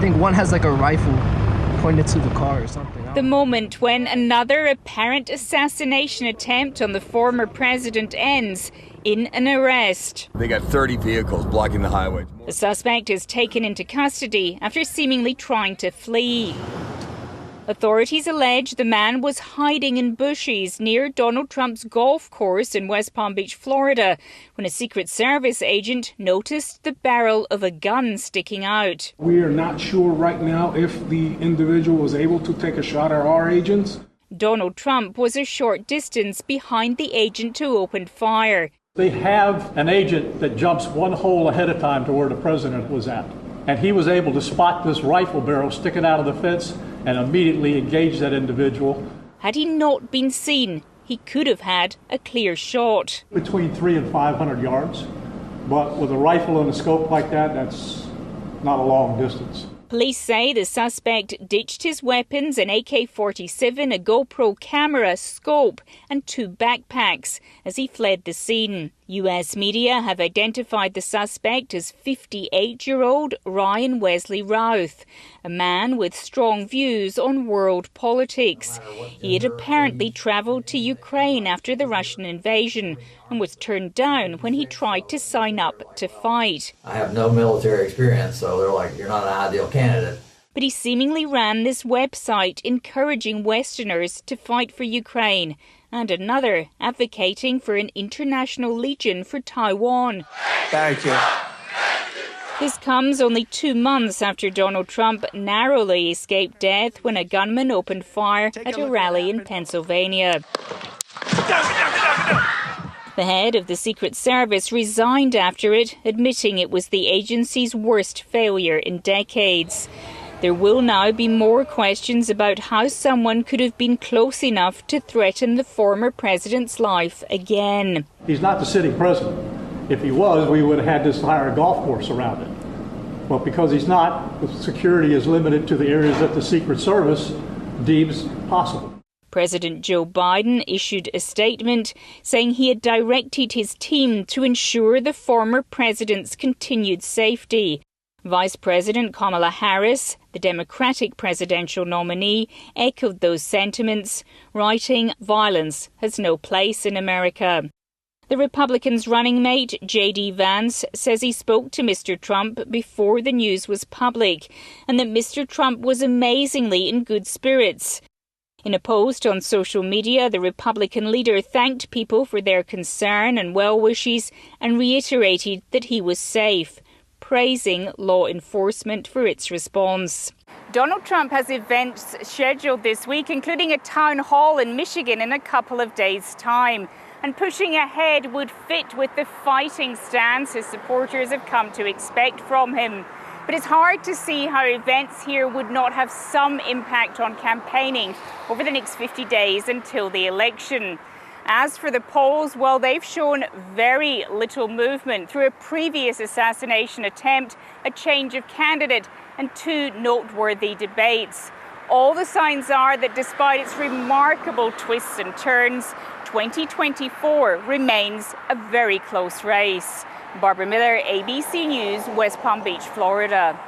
think one has like a rifle pointed to the car or something. The moment when another apparent assassination attempt on the former president ends in an arrest. They got 30 vehicles blocking the highway. The suspect is taken into custody after seemingly trying to flee. Authorities allege the man was hiding in bushes near Donald Trump's golf course in West Palm Beach, Florida, when a Secret Service agent noticed the barrel of a gun sticking out. We are not sure right now if the individual was able to take a shot at our agents. Donald Trump was a short distance behind the agent who opened fire. They have an agent that jumps one hole ahead of time to where the president was at. And he was able to spot this rifle barrel sticking out of the fence and immediately engage that individual. Had he not been seen, he could have had a clear shot. Between 300 and 500 yards. But with a rifle and a scope like that, that's not a long distance. Police say the suspect ditched his weapons, an AK-47, a GoPro camera, scope and 2 backpacks as he fled the scene. US media have identified the suspect as 58-year-old Ryan Wesley Routh, a man with strong views on world politics. He had apparently travelled to Ukraine after the Russian invasion and was turned down when he tried to sign up to fight. I have no military experience, so they're like, you're not an ideal candidate. But he seemingly ran this website encouraging Westerners to fight for Ukraine, and another advocating for an international legion for Taiwan. Thank you. This comes only 2 months after Donald Trump narrowly escaped death when a gunman opened fire at a rally in Pennsylvania. The head of the Secret Service resigned after it, admitting it was the agency's worst failure in decades. There will now be more questions about how someone could have been close enough to threaten the former president's life again. He's not the sitting president. If he was, we would have had this entire golf course around it. But because he's not, the security is limited to the areas that the Secret Service deems possible. President Joe Biden issued a statement saying he had directed his team to ensure the former president's continued safety. Vice President Kamala Harris, the Democratic presidential nominee, echoed those sentiments, writing, "Violence has no place in America." The Republicans' running mate, J.D. Vance, says he spoke to Mr. Trump before the news was public and that Mr. Trump was amazingly in good spirits. In a post on social media, the Republican leader thanked people for their concern and well wishes and reiterated that he was safe, praising law enforcement for its response. Donald Trump has events scheduled this week, including a town hall in Michigan in a couple of days' time. And pushing ahead would fit with the fighting stance his supporters have come to expect from him. But it's hard to see how events here would not have some impact on campaigning over the next 50 days until the election. As for the polls, well, they've shown very little movement through a previous assassination attempt, a change of candidate, and 2 noteworthy debates. All the signs are that despite its remarkable twists and turns, 2024 remains a very close race. Barbara Miller, ABC News, West Palm Beach, Florida.